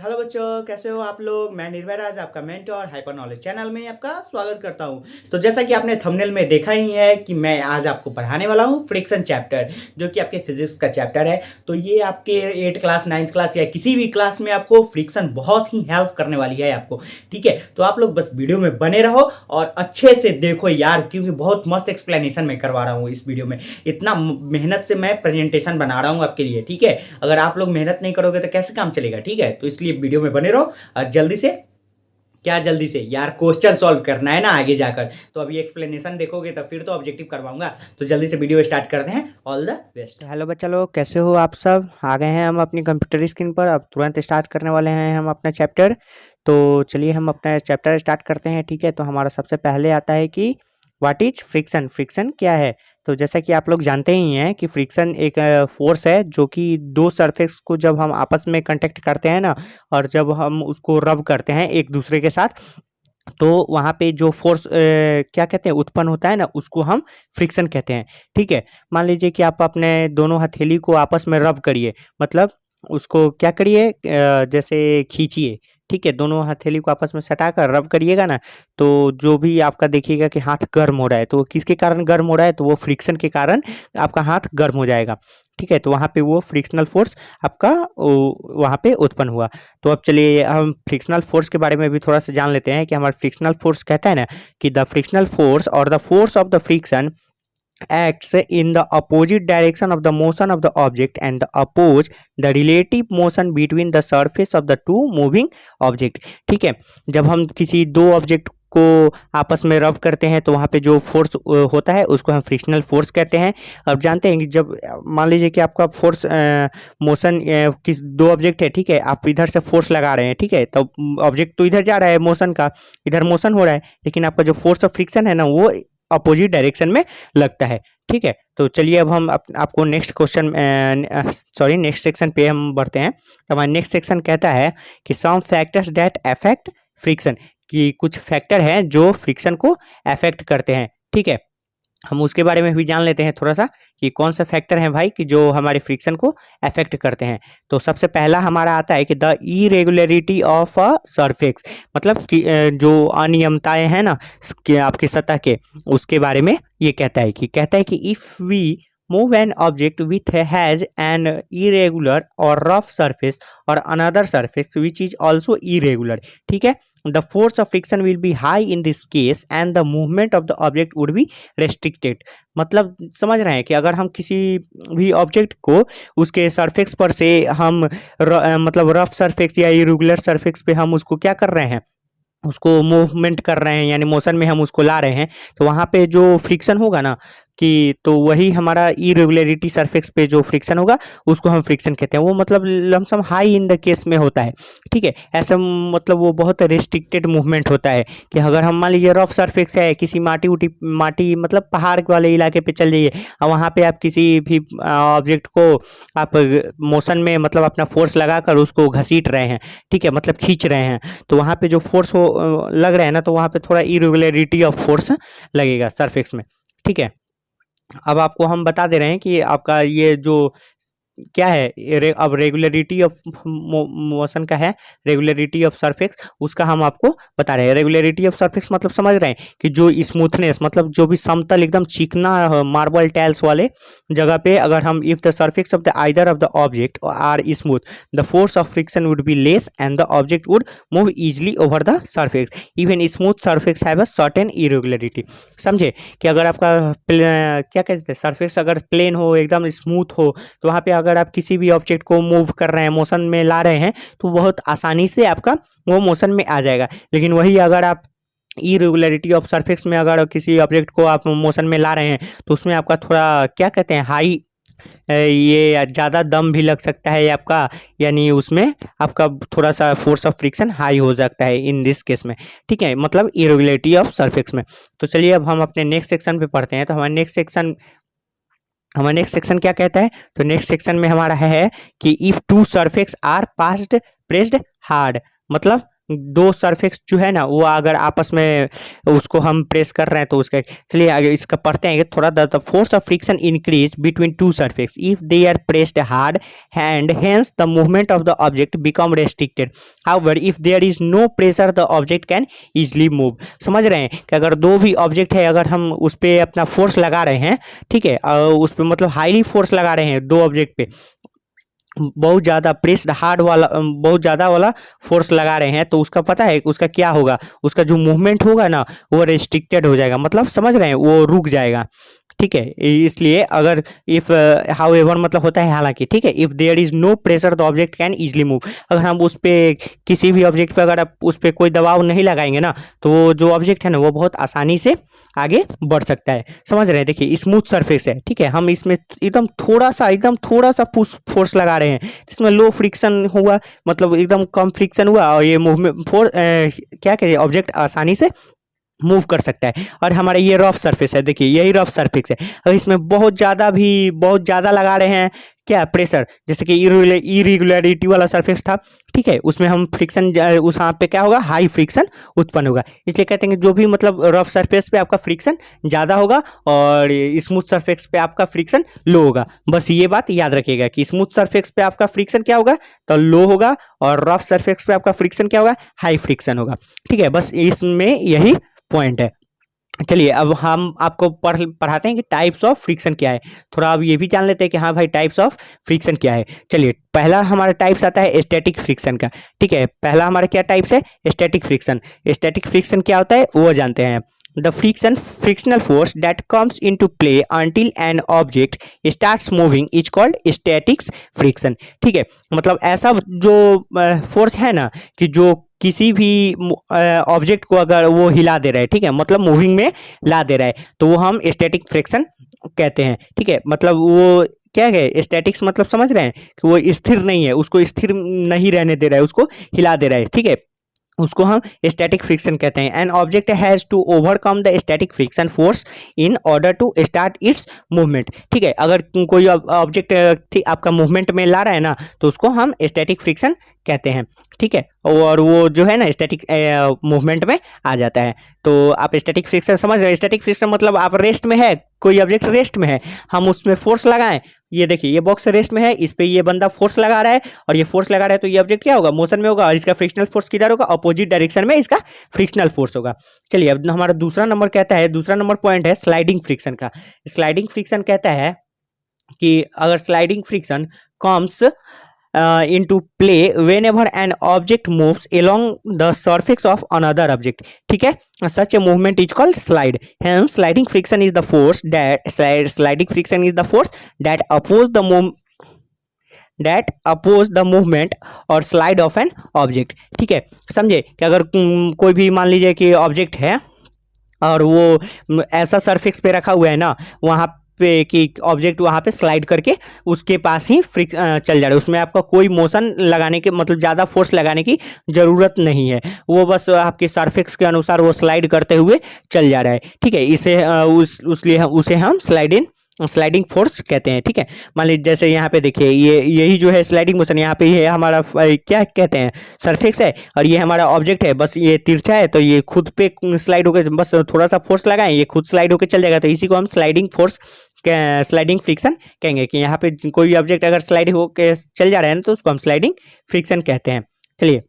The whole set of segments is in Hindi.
हेलो बच्चों, कैसे हो आप लोग। मैं निर्भय राज, आपका मेंटर हाइपर नॉलेज चैनल में आपका स्वागत करता हूं। तो जैसा कि आपने थंबनेल में देखा ही है कि मैं आज आपको पढ़ाने वाला हूं फ्रिक्शन चैप्टर, जो कि आपके फिजिक्स का चैप्टर है। तो ये आपके 8 क्लास 9th क्लास या किसी भी क्लास में आपको फ्रिक्शन बहुत ही हेल्प करने वाली है आपको। ठीक है, तो आप लोग बस वीडियो में बने रहो और अच्छे से देखो यार, क्योंकि बहुत मस्त एक्सप्लेनेशन मैं करवा रहा हूँ इस वीडियो में। इतना मेहनत से मैं प्रेजेंटेशन बना रहा हूँ आपके लिए। ठीक है, अगर आप लोग मेहनत नहीं करोगे तो कैसे काम चलेगा। ठीक है, तो इसलिए वीडियो में बने रहो और जल्दी से, क्या जल्दी से यार, क्वेश्चन सॉल्व करना है ना आगे जाकर। तो अभी एक्सप्लेनेशन देखोगे तो फिर तो ऑब्जेक्टिव करवाऊंगा। तो जल्दी से वीडियो स्टार्ट करते हैं। All the best. हेलो बच्चा लोग, कैसे हो आप सब। आ गए हैं हम अपनी कंप्यूटर स्क्रीन पर। अब तुरंत स्टार्ट करने वाले हैं हम अपना चैप्टर। तो चलिए हम अपना चैप्टर स्टार्ट करते हैं। ठीक है, तो हमारा सबसे पहले आता है कि व्हाट इज फ्रिक्शन। फ्रिक्शन क्या है। तो जैसा कि आप लोग जानते ही हैं कि फ्रिक्शन एक फोर्स है जो कि दो सरफेस को जब हम आपस में कांटेक्ट करते हैं ना, और जब हम उसको रब करते हैं एक दूसरे के साथ, तो वहाँ पे जो फोर्स क्या कहते हैं उत्पन्न होता है ना, उसको हम फ्रिक्शन कहते हैं। ठीक है, मान लीजिए कि आप अपने दोनों हथेली को आपस में रब करिए, मतलब उसको क्या करिए, जैसे खींचिए। ठीक है, दोनों हथेली को आपस में सटाकर रब करिएगा ना, तो जो भी आपका देखिएगा कि हाथ गर्म हो रहा है, तो किसके कारण गर्म हो रहा है, तो वो फ्रिक्शन के कारण आपका हाथ गर्म हो जाएगा। ठीक है, तो वहाँ पे वो फ्रिक्शनल फोर्स आपका वहाँ पे उत्पन्न हुआ। तो अब चलिए हम फ्रिक्शनल फोर्स के बारे में भी थोड़ा सा जान लेते हैं कि हमारा फ्रिक्शनल फोर्स कहता है ना कि द फ्रिक्शनल फोर्स और the force of the friction acts in the opposite direction of the motion of the object and oppose the relative motion between the surface of the two moving object। ठीक है, जब हम किसी दो ऑब्जेक्ट को आपस में रब करते हैं तो वहाँ पे जो फोर्स होता है उसको हम फ्रिक्शनल फोर्स कहते हैं। अब जानते हैं कि जब मान लीजिए कि आपका फोर्स मोशन किस दो ऑब्जेक्ट है, ठीक है, आप इधर से फोर्स लगा रहे हैं, ठीक है, तो ऑब्जेक्ट तो इधर जा रहा है मोशन का, इधर मोशन हो रहा है, लेकिन आपका जो फोर्स ऑफ फ्रिक्शन है ना वो अपोजिट डायरेक्शन में लगता है। ठीक है, तो चलिए अब हम आपको next question sorry next section पे हम बढ़ते हैं। तो हमारा नेक्स्ट सेक्शन कहता है कि some factors that affect friction, कि कुछ फैक्टर हैं जो फ्रिक्शन को अफेक्ट करते हैं। ठीक है, हम उसके बारे में भी जान लेते हैं थोड़ा सा कि कौन सा फैक्टर है भाई कि जो हमारे फ्रिक्शन को अफेक्ट करते हैं। तो सबसे पहला हमारा आता है कि the irregularity of a surface, मतलब कि जो अनियमितताएं हैं ना कि आपकी सतह के, उसके बारे में ये कहता है कि if we move an object with has an irregular और रफ सरफेस और another surface which is also irregular, ठीक है, the force of friction will be high in this case and the movement of the object would be restricted। मतलब समझ रहे हैं कि अगर हम किसी भी ऑब्जेक्ट को उसके सरफेस पर से हम मतलब रफ सरफेस या इरेगुलर सरफेस पे हम उसको क्या कर रहे हैं, उसको मूवमेंट कर रहे हैं, यानी मोशन में हम उसको ला रहे हैं, तो वहाँ पे जो फ्रिक्शन होगा ना कि तो वही हमारा इरेगुलरिटी सरफेस पे जो फ्रिक्शन होगा उसको हम फ्रिक्शन कहते हैं। वो मतलब lump sum high in the case में होता है। ठीक है, ऐसा मतलब वो बहुत रेस्ट्रिक्टेड मूवमेंट होता है कि अगर हम मान लीजिए रफ सरफेस है, किसी माटी मतलब पहाड़ वाले इलाके पे चल जाइए और वहाँ पे आप किसी भी ऑब्जेक्ट को आप मोशन में मतलब अपना फोर्स लगाकर उसको घसीट रहे हैं, ठीक है, मतलब खींच रहे हैं, तो वहाँ पे जो फोर्स हो लग रहा है ना, तो वहाँ पे थोड़ा इरेगुलरिटी ऑफ फोर्स लगेगा सरफेस में। ठीक है, अब आपको हम बता दे रहे हैं कि आपका ये जो क्या है अब रेगुलरिटी ऑफ मोशन का है, रेगुलरिटी ऑफ सरफेस, उसका हम आपको बता रहे हैं। रेगुलरिटी ऑफ सरफेस मतलब समझ रहे हैं कि जो स्मूथनेस, मतलब जो भी समतल एकदम चिकना मार्बल टाइल्स वाले जगह पे अगर हम if the surface of the either of the object are smooth the force of friction would be less and the object would move easily over the surface even smooth surface have a certain irregularity. समझे कि अगर आपका क्या कहते हैं सरफेस अगर प्लेन हो एकदम स्मूथ हो, तो वहाँ पे अगर आप किसी भी ऑब्जेक्ट को मूव कर रहे हैं, मोशन में ला रहे हैं, तो बहुत आसानी से आपका वो मोशन में आ जाएगा। लेकिन वही अगर आप इरेगुलरिटी ऑफ सरफेस में अगर किसी ऑब्जेक्ट को आप मोशन में ला रहे हैं, तो उसमें आपका थोड़ा क्या कहते हैं हाई, ये ज़्यादा दम भी लग सकता है आपका, यानी उसमें आपका थोड़ा सा फोर्स ऑफ फ्रिक्शन हाई हो सकता है इन दिस केस में। ठीक है, मतलब इरेगुलरिटी ऑफ सरफेस में। तो चलिए अब हम अपने नेक्स्ट सेक्शन पे पढ़ते हैं। तो हमारा नेक्स्ट सेक्शन क्या कहता है, तो नेक्स्ट सेक्शन में हमारा है कि if two surface are passed pressed hard, मतलब दो सरफेस जो है ना वो अगर आपस में उसको हम प्रेस कर रहे हैं तो उसका, चलिए आगे इसका पढ़ते हैं थोड़ा। The force of friction increase between two surface if they are pressed hard hand, hence the movement of the object become restricted. However if there is no pressure the object can easily move. समझ रहे हैं कि अगर दो भी ऑब्जेक्ट है, अगर हम उस पर अपना फोर्स लगा रहे हैं, ठीक है, उस पर मतलब हाईली फोर्स लगा रहे हैं दो ऑब्जेक्ट पे, बहुत ज़्यादा प्रेस्ड हार्ड वाला, बहुत ज़्यादा वाला फोर्स लगा रहे हैं, तो उसका पता है उसका क्या होगा, उसका जो मूवमेंट होगा ना वो रेस्ट्रिक्टेड हो जाएगा, मतलब समझ रहे हैं, वो रुक जाएगा। ठीक है, इसलिए अगर इफ हाउएवर मतलब होता है हालांकि, ठीक है, if there is no pressure the object can easily move. अगर हम उस पर किसी भी ऑब्जेक्ट पे अगर आप उस पर कोई दबाव नहीं लगाएंगे ना, तो वो जो ऑब्जेक्ट है ना वो बहुत आसानी से आगे बढ़ सकता है। समझ रहे हैं, देखिए स्मूथ सरफेस है, ठीक है, हम इसमें एकदम थोड़ा सा फोर्स लगा रहे हैं, इसमें लो फ्रिक्शन हुआ, मतलब एकदम कम फ्रिक्शन हुआ, और ये मूवमेंट क्या कहें, ऑब्जेक्ट आसानी से मूव कर सकता है। और हमारा ये रफ सरफेस है, देखिए यही रफ सरफेस है, और इसमें बहुत ज़्यादा लगा रहे हैं क्या प्रेशर, जैसे कि इरेगुलरिटी वाला सरफेस था, ठीक है, उसमें हम फ्रिक्शन उस यहाँ पे क्या होगा, हाई फ्रिक्शन उत्पन्न होगा। इसलिए कहते हैं कि जो भी मतलब रफ सरफेस पे आपका फ्रिक्शन ज़्यादा होगा और स्मूथ सरफेस पे आपका फ्रिक्शन लो होगा। बस ये बात याद रखिएगा कि स्मूथ सरफेस पे आपका फ्रिक्शन क्या होगा, तो लो होगा, और रफ सरफेस पे आपका फ्रिक्शन क्या होगा, हाई फ्रिक्शन होगा। ठीक है, बस इसमें यही पॉइंट है। चलिए अब हम आपको पढ़ाते हैं कि टाइप्स ऑफ फ्रिक्शन क्या है। थोड़ा अब ये भी जान लेते हैं कि हाँ भाई टाइप्स ऑफ फ्रिक्शन क्या है। चलिए पहला हमारा टाइप्स आता है स्टैटिक फ्रिक्शन का। ठीक है, पहला हमारा क्या टाइप्स है, स्टैटिक फ्रिक्शन। स्टैटिक फ्रिक्शन क्या होता है वो जानते हैं। The frictional force that comes into play until an object starts moving is called static friction। ठीक है, मतलब ऐसा जो फोर्स है ना कि जो किसी भी ऑब्जेक्ट को अगर वो हिला दे रहा है, ठीक है, मतलब मूविंग में ला दे रहा है, तो वो हम स्टैटिक फ्रिक्शन कहते हैं। ठीक है, मतलब वो क्या है, स्टैटिक्स मतलब समझ रहे हैं कि वो स्थिर नहीं है, उसको स्थिर नहीं रहने दे रहा है, उसको हिला दे रहा है। ठीक है, उसको हम स्टैटिक फ्रिक्शन कहते हैं। An object has to overcome the static friction force in order to start its movement. ठीक है, अगर कोई ऑब्जेक्ट आपका मूवमेंट में ला रहा है ना, तो उसको हम स्टैटिक फ्रिक्शन कहते हैं। ठीक है, और वो जो है ना स्टैटिक मूवमेंट में आ जाता है। तो आप स्टैटिक फ्रिक्शन समझ रहे हैं। स्टैटिक फ्रिक्शन मतलब आप रेस्ट में है, कोई ऑब्जेक्ट रेस्ट में है, हम उसमें फोर्स लगाएं, ये देखिए ये बॉक्स रेस्ट में है, इस पे ये बंदा फोर्स लगा रहा है, और ये फोर्स लगा रहा है, तो ये ऑब्जेक्ट क्या होगा, मोशन में होगा, और इसका फ्रिक्शनल फोर्स किधर होगा, अपोजिट डायरेक्शन में इसका फ्रिक्शनल फोर्स होगा। चलिए अब हमारा दूसरा नंबर कहता है, दूसरा नंबर पॉइंट है स्लाइडिंग फ्रिक्शन का। स्लाइडिंग फ्रिक्शन कहता है कि अगर sliding friction comes into play whenever an object moves along the surface of another object। ठीक है, such a movement is called slide। Hence sliding friction is the force that oppose the movement or slide of an object। ठीक है, समझे कि अगर कोई भी मान लीजिए कि ऑब्जेक्ट है और वो ऐसा सरफेस पे रखा हुआ है ना, वहाँ पे कि ऑब्जेक्ट वहाँ पे स्लाइड करके उसके पास ही चल जा रहा है, उसमें आपका कोई मोशन लगाने के मतलब ज़्यादा फोर्स लगाने की ज़रूरत नहीं है, वो बस आपके सरफेस के अनुसार वो स्लाइड करते हुए चल जा रहा है। ठीक है, इसे उसे हम स्लाइडिंग फोर्स कहते हैं। ठीक है, मान लीजिए जैसे यहाँ पे देखिए यही जो है स्लाइडिंग मोशन, यहाँ पे ये हमारा क्या कहते हैं, सरफेस है, और ये हमारा ऑब्जेक्ट है, बस ये तिरछा है, तो ये खुद पे स्लाइड होकर, बस थोड़ा सा फोर्स लगाएं, ये खुद स्लाइड होकर चल जाएगा, तो इसी को हम स्लाइडिंग फ्रिक्शन कहेंगे कि यहाँ पे कोई ऑब्जेक्ट अगर स्लाइड होकर चल जा रहा है ना, तो उसको हम स्लाइडिंग फ्रिक्शन कहते हैं। चलिए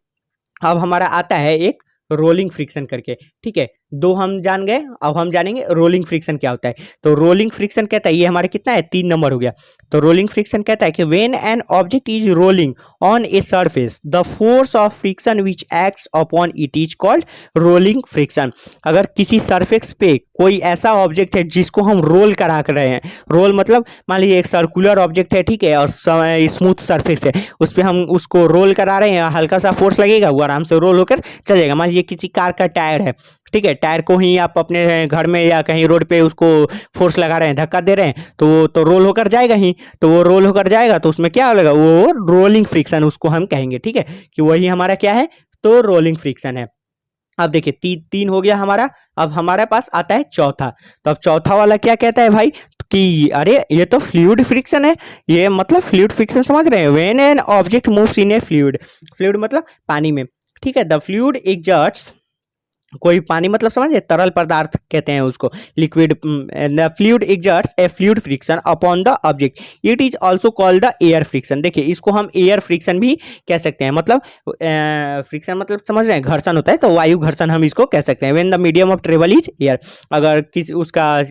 अब हमारा आता है एक रोलिंग फ्रिक्शन करके। ठीक है, दो हम जान गए, अब हम जानेंगे रोलिंग फ्रिक्शन क्या होता है। तो रोलिंग फ्रिक्शन कहता है, ये हमारे कितना है, 3 नंबर हो गया। तो रोलिंग फ्रिक्शन कहता है कि when an object is rolling on a surface the force of friction which acts upon it is called rolling friction. अगर किसी सरफेस पे कोई ऐसा ऑब्जेक्ट है जिसको हम रोल करा कर रहे हैं, रोल मतलब मान लीजिए एक सर्कुलर ऑब्जेक्ट है, ठीक है, और स्मूथ सरफेस है, उस पर हम उसको रोल करा रहे हैं, हल्का सा फोर्स लगेगा, वो आराम से रोल होकर चल जाएगा। मान लीजिए किसी कार का टायर है, ठीक है, टायर को ही आप अपने घर में या कहीं रोड पे उसको फोर्स लगा रहे हैं, धक्का दे रहे हैं, तो रोल होकर जाएगा ही, तो वो रोल होकर जाएगा, तो उसमें क्या होगा, वो रोलिंग फ्रिक्शन उसको हम कहेंगे। ठीक है, कि वही हमारा क्या है, तो रोलिंग फ्रिक्शन है। अब देखिए तीन हो गया हमारा, अब हमारे पास आता है चौथा। तो अब चौथा वाला क्या कहता है भाई, कि अरे ये तो फ्लूइड फ्रिक्शन है। ये मतलब फ्लूइड फ्रिक्शन समझ रहे हैं, when an object moves in A fluid मतलब पानी में। ठीक है। द फ्लूइड एग्जर्ट्स, कोई पानी मतलब समझे, तरल पदार्थ कहते हैं उसको, liquid. The fluid exerts A fluid friction upon the object, it is also called the air friction. देखिए इसको हम एयर फ्रिक्शन भी कह सकते हैं, मतलब फ्रिक्शन मतलब समझ रहे हैं, घर्षण होता है, तो वायु घर्षण हम इसको कह सकते हैं। When the medium of travel is air, अगर किसी उसका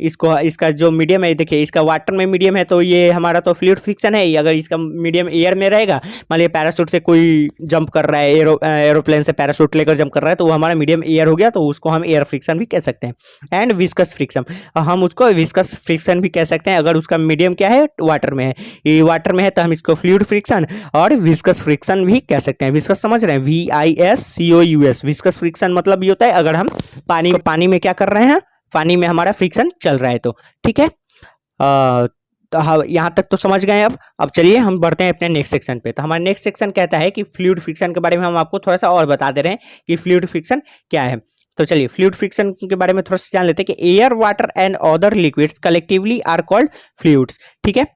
इसको इसका जो मीडियम है, देखिए इसका वाटर में मीडियम है तो ये हमारा तो फ्लूइड फ्रिक्शन है ही। अगर इसका मीडियम एयर में रहेगा, मान लिया पैराशूट से कोई जंप कर रहा है, एरोप्लेन से पैराशूट लेकर जंप कर रहा है, तो वो हमारा मीडियम एयर हो गया, तो उसको हम एयर फ्रिक्शन भी कह सकते हैं। एंड विस्कस फ्रिक्शन, हम उसको विस्कस फ्रिक्शन भी कह सकते हैं अगर उसका मीडियम क्या है, वाटर में है। ये वाटर में है तो हम इसको फ्लूइड फ्रिक्शन और विस्कस फ्रिक्शन भी कह सकते हैं। विस्कस समझ रहे हैं, VISCOUS। विस्कस फ्रिक्शन मतलब ये होता है अगर हम पानी में क्या कर रहे हैं, पानी में हमारा फ्रिक्शन चल रहा है तो, ठीक है। तो हाँ, यहाँ तक तो समझ गए। अब चलिए हम बढ़ते हैं अपने नेक्स्ट सेक्शन पे। तो हमारा नेक्स्ट सेक्शन कहता है कि फ्लूइड फ्रिक्शन के बारे में हम आपको थोड़ा सा और बता दे रहे हैं कि फ्लूइड फ्रिक्शन क्या है। तो चलिए फ्लूइड फ्रिक्शन के बारे में थोड़ा सा जान लेते हैं कि air, water and other liquids collectively are called fluids, ठीक है।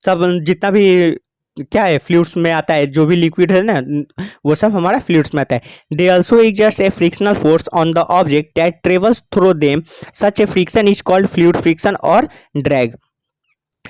सब जितना भी क्या है फ्लूइड्स में आता है, जो भी लिक्विड है ना, वो सब हमारा फ्लूइड्स में आता है। They also exerts A frictional force on the object that travels through them, such A friction is called fluid friction और ड्रैग,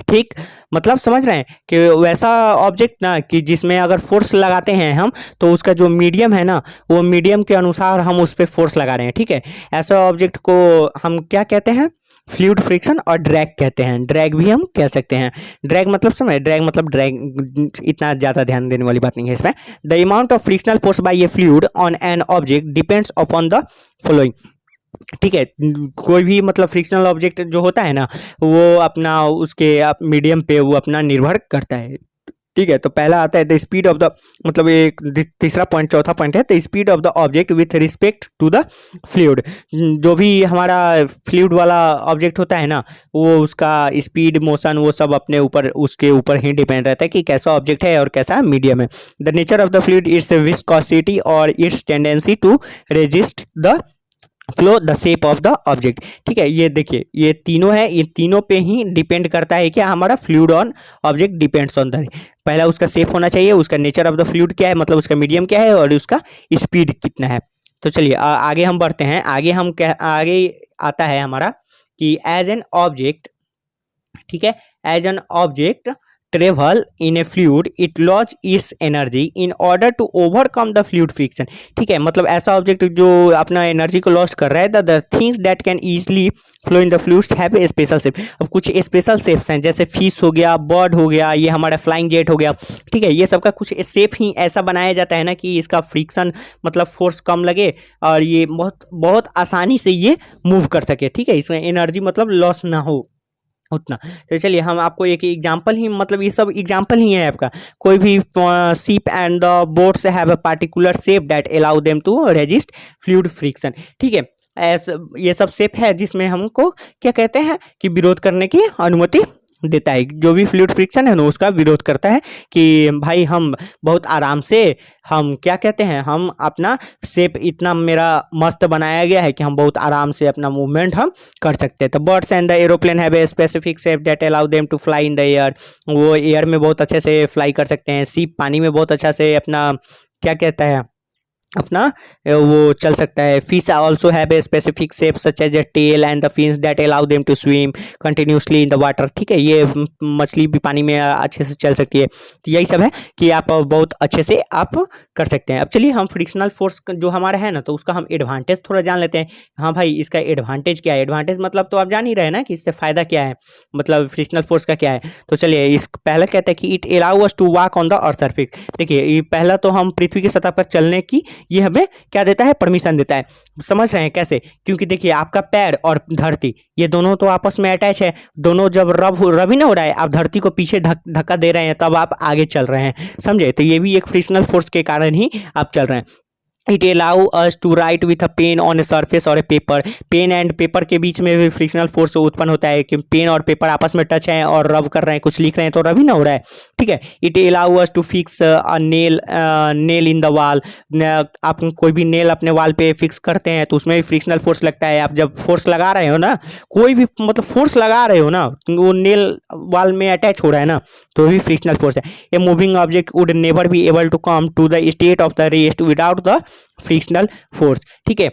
ठीक। मतलब समझ रहे हैं कि वैसा ऑब्जेक्ट ना कि जिसमें अगर फोर्स लगाते हैं हम, तो उसका जो मीडियम है ना, वो मीडियम के अनुसार हम उस पर फोर्स लगा रहे हैं, ठीक है। ऐसा ऑब्जेक्ट को हम क्या कहते हैं, फ्लूइड फ्रिक्शन और ड्रैग कहते हैं। ड्रैग भी हम कह सकते हैं। ड्रैग मतलब समझ, ड्रैग मतलब ड्रैग, इतना ज़्यादा ध्यान देने वाली बात नहीं है इसमें। The amount of frictional force by A fluid on an object depends upon the following, ठीक है। कोई भी मतलब फ्रिक्शनल ऑब्जेक्ट जो होता है ना, वो अपना उसके मीडियम पे वो अपना निर्भर करता है, ठीक है। तो पहला आता है द स्पीड ऑफ द, मतलब एक तीसरा पॉइंट, चौथा पॉइंट है the speed of the object with respect to the fluid. जो भी हमारा फ्लूइड वाला ऑब्जेक्ट होता है ना, वो उसका स्पीड, मोशन, वो सब अपने ऊपर, उसके ऊपर ही डिपेंड रहता है कि कैसा ऑब्जेक्ट है और कैसा मीडियम है। The nature of the fluid, its viscosity और its tendency to resist the flow, the shape of the object, ठीक है। ये देखिए ये तीनों है, ये तीनों पे ही डिपेंड करता है कि हमारा fluid on object depends on the, पहला उसका शेप होना चाहिए, उसका नेचर ऑफ द फ्लूइड क्या है, मतलब उसका मीडियम क्या है और उसका स्पीड कितना है। तो चलिए आगे हम बढ़ते हैं। आगे आता है हमारा कि एज एन ऑब्जेक्ट, ठीक है, as an object travel in a fluid, it lose its energy in order to overcome the fluid friction, ठीक है। मतलब ऐसा ऑब्जेक्ट जो अपना एनर्जी को लॉस्ट कर रहा है, the things that can easily flow in the fluids have a special shape. अब कुछ स्पेशल शेप्स हैं, जैसे फिश हो गया, बर्ड हो गया, ये हमारा फ्लाइंग जेट हो गया, ठीक है। ये सबका कुछ शेप ही ऐसा बनाया जाता है ना कि इसका फ्रिक्शन मतलब फोर्स कम लगे और ये बहुत बहुत आसानी से ये मूव कर सके, ठीक है। इसमें एनर्जी मतलब लॉस ना हो उतना। तो चलिए हम आपको एक एग्जांपल ही, मतलब ये सब एग्जांपल ही है आपका। कोई भी ship and the boats have a particular shape that allow them to resist fluid friction, ठीक है। ऐसा ये सब शेप है जिसमें हमको क्या कहते हैं कि विरोध करने की अनुमति देता है। जो भी फ्लूइड फ्रिक्शन है ना, उसका विरोध करता है कि भाई हम बहुत आराम से, हम क्या कहते हैं, हम अपना शेप इतना मेरा मस्त बनाया गया है कि हम बहुत आराम से अपना मूवमेंट हम कर सकते हैं। तो birds and the aeroplane have a specific shape that allow them to fly in the air, वो एयर में बहुत अच्छे से फ्लाई कर सकते हैं। शिप पानी में बहुत अच्छा से अपना क्या कहता है, अपना वो चल सकता है। Fish also have a specific shape such as a tail and the fins that allow them to swim continuously in the water, ठीक है। ये मछली भी पानी में अच्छे से चल सकती है। तो यही सब है कि आप बहुत अच्छे से आप कर सकते हैं। अब चलिए हम फ्रिक्शनल फोर्स जो हमारा है ना, तो उसका हम एडवांटेज थोड़ा जान लेते हैं। हाँ भाई, इसका एडवांटेज क्या है। एडवांटेज मतलब तो आप जान ही रहे ना कि इससे फ़ायदा क्या है, मतलब फ्रिक्शनल फोर्स का क्या है। तो चलिए इस पहला कहता है कि it allow us to walk on the earth surface. देखिए ये पहला तो हम पृथ्वी की सतह पर चलने की ये हमें क्या देता है, परमिशन देता है। समझ रहे हैं कैसे, क्योंकि देखिए आपका पैर और धरती ये दोनों तो आपस में अटैच है। दोनों जब रब ही ना हो रहा है, आप धरती को पीछे धक्का दे रहे हैं, तब आप आगे चल रहे हैं, समझे। तो ये भी एक फ्रिक्शनल फोर्स के कारण ही आप चल रहे हैं। It allow us to write with a pen on a surface और a paper. Pen and paper के बीच में भी फ्रिक्शनल फोर्स उत्पन्न होता है कि पेन और पेपर आपस में टच हैं और रब कर रहे हैं, कुछ लिख रहे हैं तो रब ही ना हो रहा है, ठीक है। It allow us to fix a nail in the wall. आप कोई भी नेल अपने वॉल पे फिक्स करते हैं तो उसमें भी फ्रिक्शनल फोर्स लगता है। आप जब फोर्स लगा रहे हो ना, कोई भी मतलब फोर्स लगा रहे हो ना, वो नेल वॉल में अटैच हो रहा है ना, तो भी फ्रिक्शनल फोर्स है। A moving object would never be able to come to the state of the rest without the frictional force, ठीक है।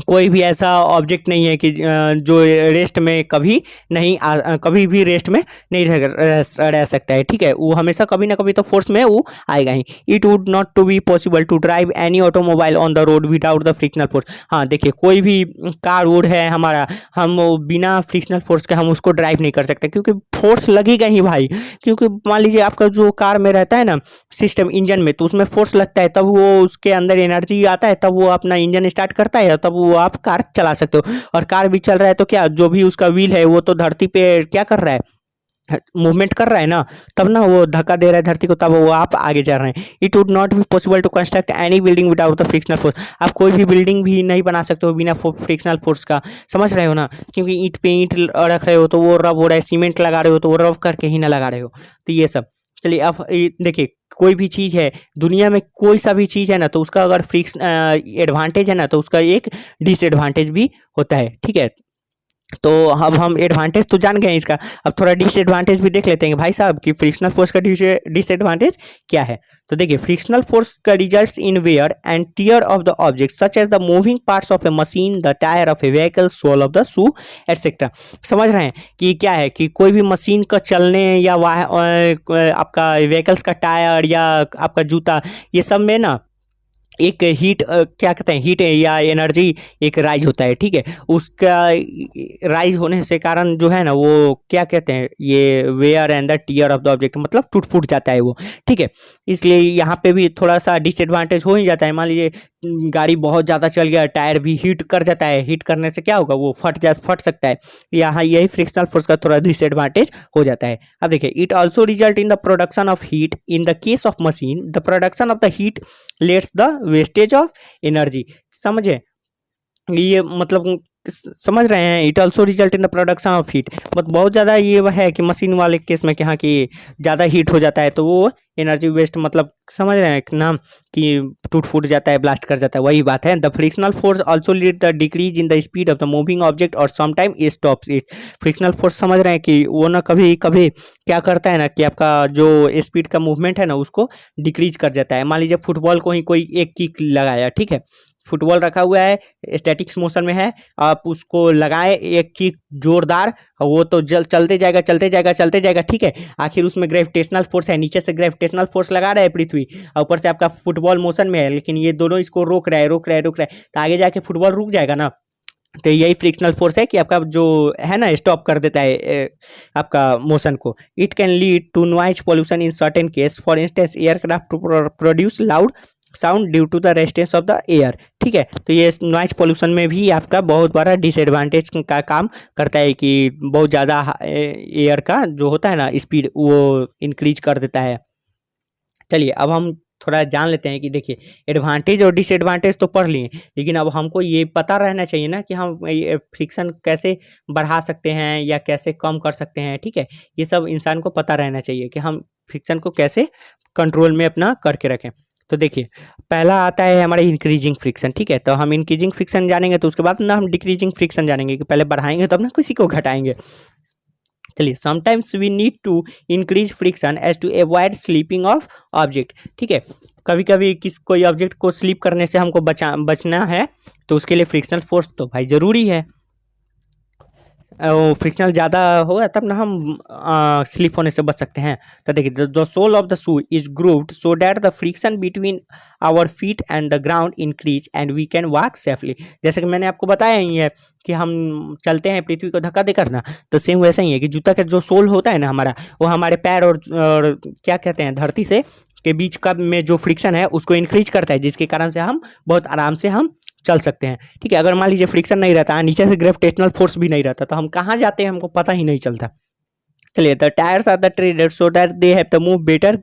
कोई भी ऐसा ऑब्जेक्ट नहीं है कि जो रेस्ट में कभी नहीं कभी भी रेस्ट में नहीं रह सकता है, ठीक है। वो हमेशा कभी ना कभी तो फोर्स में वो आएगा ही। It would not to be possible to drive any automobile on the road without the frictional force. हाँ देखिए, कोई भी कार वुड है हमारा, हम वो बिना फ्रिक्शनल फोर्स के हम उसको ड्राइव नहीं कर सकते, क्योंकि फोर्स लगेगा ही भाई। क्योंकि मान लीजिए आपका जो कार में रहता है ना सिस्टम इंजन में, तो उसमें फोर्स लगता है, तब वो उसके अंदर एनर्जी आता है, तब वो अपना इंजन स्टार्ट करता है, तब वो आप कार चला सकते हो। और कार भी चल रहा है तो क्या, जो भी उसका व्हील है वो तो धरती पे क्या कर रहा है, मूवमेंट कर रहा है ना, तब ना वो धक्का दे रहा है धरती को, तब वो आप आगे चल रहे हैं। It would not be possible to construct any building without the frictional force. आप कोई भी बिल्डिंग भी नहीं बना सकते हो बिना फ्रिक्शनल फोर्स का, समझ रहे हो ना। क्योंकि ईंट पे ईंट रख रहे हो तो वो रब हो रहा है, सीमेंट लगा रहे हो तो वो रब करके ही ना लगा रहे हो, तो ये सब। चलिए अब देखिए, कोई भी चीज़ है दुनिया में, कोई सा भी चीज़ है ना, तो उसका अगर फिक्स एडवांटेज है ना, तो उसका एक डिसएडवांटेज भी होता है, ठीक है। तो अब हम एडवांटेज तो जान गए हैं इसका, अब थोड़ा डिसएडवांटेज भी देख लेते हैं भाई साहब कि फ्रिक्शनल फोर्स का डिसएडवांटेज क्या है। तो देखिए, फ्रिक्शनल फोर्स का results in wear and tear of the object such as the moving parts of a machine, the tyre of a vehicle, sole of the shoe et cetera. समझ रहे हैं कि क्या है कि कोई भी मशीन का चलने या आपका व्हीकल्स का टायर या आपका जूता, ये सब में ना एक हीट क्या कहते हैं, हीट या एनर्जी एक राइज होता है, ठीक है। उसका राइज होने से कारण जो है ना, वो क्या कहते हैं, ये wear and the tear of the object, मतलब टूट फूट जाता है वो, ठीक है। इसलिए यहाँ पे भी थोड़ा सा डिसएडवांटेज हो ही जाता है। मान लीजिए गाड़ी बहुत ज़्यादा चल गया, टायर भी हीट कर जाता है, हीट करने से क्या होगा, वो फट सकता है। यहाँ यही फ्रिक्शनल फोर्स का थोड़ा डिसएडवांटेज हो जाता है। अब देखिए, it also result in the production of heat in the case of machine, the production of the heat let's the wastage of energy. समझे ये मतलब, समझ रहे हैं। It also result in the production of heat, मतलब बहुत ज़्यादा ये है कि मशीन वाले केस में क्या कि ज़्यादा हीट हो जाता है तो वो एनर्जी वेस्ट, मतलब समझ रहे हैं ना कि टूट फूट जाता है, ब्लास्ट कर जाता है, वही बात है। The frictional force also lead the decrease in the speed of the moving object और sometime it stops it. Frictional force समझ रहे हैं कि वो ना कभी कभी क्या करता है ना कि आपका जो स्पीड का मूवमेंट है ना उसको डिक्रीज कर जाता है। मान लीजिए फुटबॉल को ही कोई एक किक लगाया, ठीक है, फुटबॉल रखा हुआ है, स्टैटिक्स मोशन में है, आप उसको लगाए एक किक जोरदार, वो तो चलते जाएगा चलते जाएगा चलते जाएगा, ठीक है। आखिर उसमें ग्रेविटेशनल फोर्स है, नीचे से ग्रेविटेशनल फोर्स लगा रहा है पृथ्वी, और ऊपर से आपका फुटबॉल मोशन में है, लेकिन ये दोनों इसको रोक रहा है, तो आगे जाके फुटबॉल रुक जाएगा ना। तो यही फ्रिक्शनल फोर्स है कि आपका जो है ना स्टॉप कर देता है आपका मोशन को। It can lead to noise pollution in certain case, for instance aircraft produce loud sound due to the resistance of the air, ठीक है। तो ये नॉइज पोल्यूशन में भी आपका बहुत बड़ा डिसएडवांटेज का काम करता है कि बहुत ज़्यादा एयर का जो होता है ना स्पीड वो इंक्रीज कर देता है। चलिए अब हम थोड़ा जान लेते हैं कि देखिए, एडवांटेज और डिसएडवांटेज तो पढ़ लिए, लेकिन अब हमको ये पता रहना चाहिए ना कि हम ये फ्रिक्शन कैसे बढ़ा सकते हैं या कैसे कम कर सकते हैं, ठीक है। ये सब इंसान को पता रहना चाहिए कि हम फ्रिक्शन को कैसे कंट्रोल में अपना करके रखें। तो देखिए, पहला आता है हमारे इंक्रीजिंग फ्रिक्शन, ठीक है। तो हम इंक्रीजिंग फ्रिक्शन जानेंगे तो उसके बाद ना हम डिक्रीजिंग फ्रिक्शन जानेंगे कि पहले बढ़ाएंगे तब ना किसी को घटाएंगे। चलिए, sometimes we need to increase friction as to avoid slipping of object, ठीक है। कभी कभी कोई ऑब्जेक्ट को स्लीप करने से हमको बचना है, तो उसके लिए फ्रिक्शनल फोर्स तो भाई ज़रूरी है। फ्रिक्शनल ज़्यादा होगा तब ना हम स्लिप होने से बच सकते हैं। तो देखिए, the sole of the shoe is grooved so that the friction between our feet and the ground increase and we can walk safely. जैसे कि मैंने आपको बताया ही है कि हम चलते हैं पृथ्वी को धक्का देकर ना, तो सेम वैसा ही है कि जूता का जो सोल होता है ना हमारा, वो हमारे पैर और क्या कहते हैं धरती से के बीच का में जो फ्रिक्शन है उसको इंक्रीज करता है, जिसके कारण से हम बहुत आराम से हम चल सकते हैं, ठीक है। अगर मान लीजिए फ्रिक्शन नहीं रहता, नीचे से ग्रेविटेशनल फोर्स भी नहीं रहता, तो हम कहाँ जाते हैं हमको पता ही नहीं चलता। चलिए, the tyres are the treaded so that they have the move better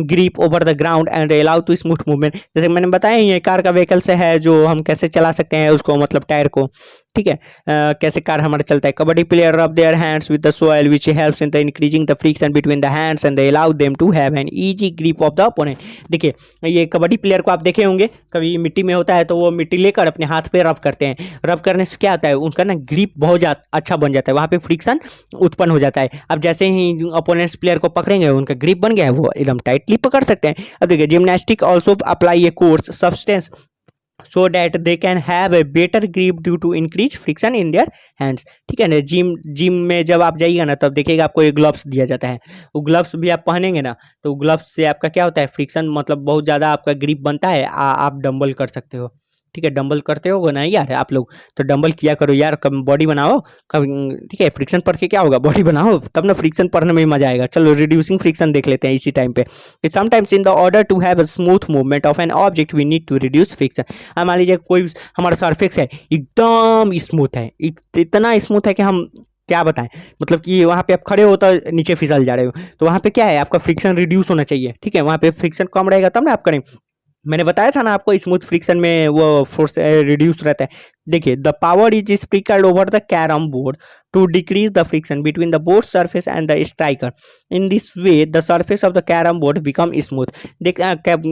grip over the ground and allow to smooth movement. जैसे मैंने बताया ये कार का व्हीकल से है जो हम कैसे चला सकते हैं उसको, मतलब टायर को, ठीक है। कैसे कार हमारा चलता है। Kabaddi player rub their hands with the soil which helps in the increasing the friction between the hands and they allow them to have an easy grip of the opponent. देखिए, ये कबड्डी प्लेयर को आप देखे होंगे, कभी मिट्टी में होता है तो वो मिट्टी लेकर अपने हाथ पे रब करते हैं। रब करने से क्या होता है, उनका ना ग्रिप बहुत अच्छा बन जाता है, वहाँ पे फ्रिक्शन उत्पन्न हो जाता है। अब जैसे ही अपोनेंट्स प्लेयर को पकड़ेंगे, उनका ग्रिप बन गया है, वो एकदम टाइटली पकड़ सकते हैं। अब देखिए, gymnastic also apply A course substance so that they can have a better grip due to increase friction in their hands। ठीक है ना। जिम में जब आप जाइएगा ना, तब देखिएगा आपको एक ग्लव्स दिया जाता है। वो ग्लव्स भी आप पहनेंगे ना, तो ग्लव्स से आपका क्या होता है, फ्रिक्शन मतलब बहुत ज़्यादा आपका ग्रिप बनता है। आप डंबल कर सकते हो। ठीक है, डंबल करते हो ना यार आप लोग, तो डंबल किया करो यार, कब बॉडी बनाओ कब। ठीक है, फ्रिक्शन पढ़ के क्या होगा, बॉडी बनाओ, तब ना फ्रिक्शन पढ़ने में मजा आएगा। चलो, रिड्यूसिंग फ्रिक्शन देख लेते हैं इसी टाइम पे। Sometimes in the order to have a smooth movement of an object we need to reduce friction. मान लीजिए कोई हमारा सरफेस है एकदम स्मूथ है, इतना स्मूथ है कि हम क्या बताएं, मतलब कि वहाँ पे आप खड़े हो तो नीचे फिसल जा रहे हो, तो वहाँ पे क्या है, आपका फ्रिक्शन रिड्यूस होना चाहिए। ठीक है, वहाँ पे फ्रिक्शन कम रहेगा तब ना आप करें। मैंने बताया था ना आपको, स्मूथ फ्रिक्शन में वो फोर्स रिड्यूस रहता है। देखिए, the power is sprinkled over the carrom board to decrease the friction between the board surface and the striker. In this way the surface of the carrom board become smooth. देख,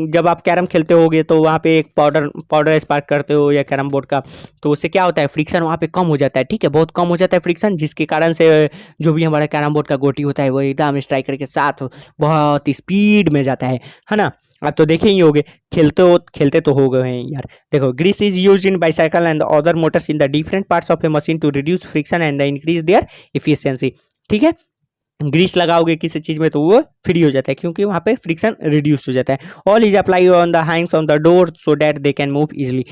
जब आप कैरम खेलते होगे तो वहाँ पे एक पाउडर स्पार्क करते हो या कैरम बोर्ड का, तो उससे क्या होता है, फ्रिक्शन वहाँ पे कम हो जाता है। ठीक है, बहुत कम हो जाता है फ्रिक्शन, जिसके कारण से जो भी हमारा कैरम बोर्ड का गोटी होता है वो एकदम स्ट्राइकर के साथ बहुत स्पीड में जाता है ना। आप तो देखे ही होगे, खेलते तो हो गए हैं यार। देखो, grease is used in bicycle and other motors in the different parts of a machine to reduce friction and increase their efficiency. ठीक है, ग्रीस लगाओगे किसी चीज में तो वो फ्री हो जाता है, क्योंकि वहाँ पे फ्रिक्शन रिड्यूस हो जाता है। All is apply on the hands on the door so that they can move easily.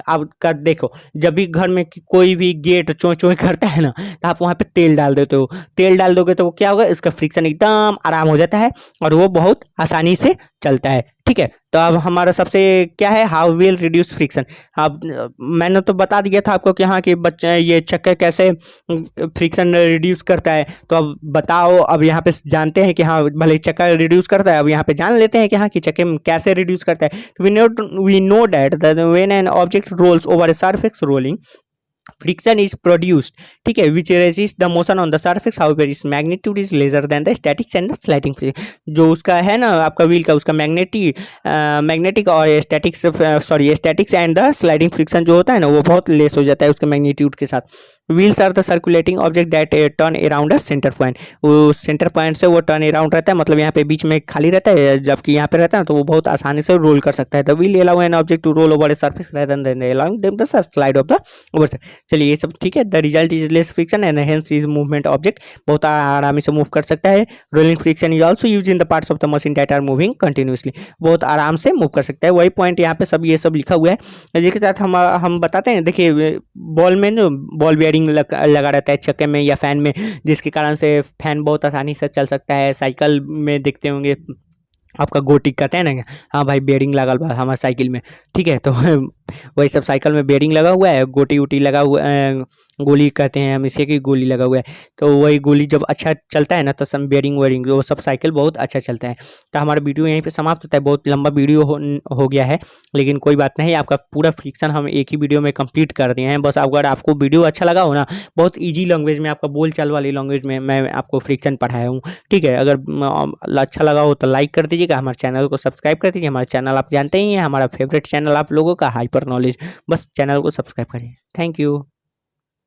अब का देखो, जब भी घर में कोई भी गेट चों चों करता है ना, तो आप वहाँ पे तेल डाल देते हो। तेल डाल दोगे तो वो क्या होगा, इसका फ्रिक्शन एकदम आराम हो जाता है और वो बहुत आसानी से चलता है। ठीक है, तो अब हमारा सबसे क्या है, हाउ विल रिड्यूस फ्रिक्शन। अब मैंने तो बता दिया था आपको कि हाँ कि बच्चे ये चक्कर कैसे फ्रिक्शन रिड्यूस करता है। तो अब बताओ, अब यहाँ पे जानते हैं कि हाँ भले चक्कर रिड्यूस करता है, अब यहाँ पे जान लेते हैं कि हाँ कि चक्कर कैसे रिड्यूस करता है। We know that when an object rolls over a surface rolling friction is produced. ठीक है, which resist the motion on the surface, however its magnitude is lesser than the statics and the sliding friction. जो उसका है ना आपका व्हील का, उसका मैग्नेटिक और statics statics and the sliding friction जो होता है ना, वो बहुत लेस हो जाता है उसके मैग्नीट्यूड के साथ। Wheels are the circulating object that turn around a centre point. वो सेंटर पॉइंट से वो टर्न अराउंड रहता है, मतलब यहाँ पे बीच में खाली रहता है, जबकि यहाँ पे रहता है तो वो बहुत आसानी से रोल कर सकता है। The wheel allow an object to roll over a surface rather than allowing them the slide of the over. चलिए, ये सब ठीक है। The result is less friction and hence is movement. Object बहुत आराम से मूव कर सकता है। Rolling friction is also use in the parts of the machine that are moving continuously. बहुत आराम से मूव कर सकता है। वही पॉइंट यहाँ पे सब ये सब लिखा हुआ है। जिसके साथ हम बताते हैं, देखिए बॉल में जो बॉल बेयरिंग लगा रहता है चक्के में या फैन में, जिसके कारण से फैन बहुत आसानी से चल सकता है। साइकिल में देखते होंगे आपका गोटी कहते हैं ना, हाँ भाई बेयरिंग लगा हुआ है हमारे साइकिल में। ठीक है, तो वही सब साइकिल में बेयरिंग लगा हुआ है, गोटी उटी लगा हुआ है, गोली कहते हैं हम इसे, की गोली लगा हुआ है। तो वही गोली जब अच्छा चलता है ना, तो सब बेयरिंग वेयरिंग वो सब साइकिल बहुत अच्छा चलता है। तो हमारा वीडियो यहीं पे समाप्त होता है। बहुत लंबा वीडियो हो गया है, लेकिन कोई बात नहीं, आपका पूरा फ्रिक्शन हम एक ही वीडियो में कंप्लीट कर दिए हैं। बस अगर आपको वीडियो अच्छा लगा हो ना, बहुत ईजी लैंग्वेज में, आपका बोल चाल वाली लैंग्वेज में मैं आपको फ्रिक्शन पढ़ाया हूँ। ठीक है, अगर अच्छा लगा हो तो लाइक कर दीजिएगा, हमारे चैनल को सब्सक्राइब कर दीजिए। हमारा चैनल आप जानते ही हैं, हमारा फेवरेट चैनल आप लोगों का हाइपर नॉलेज। बस चैनल को सब्सक्राइब करिए। Thank you.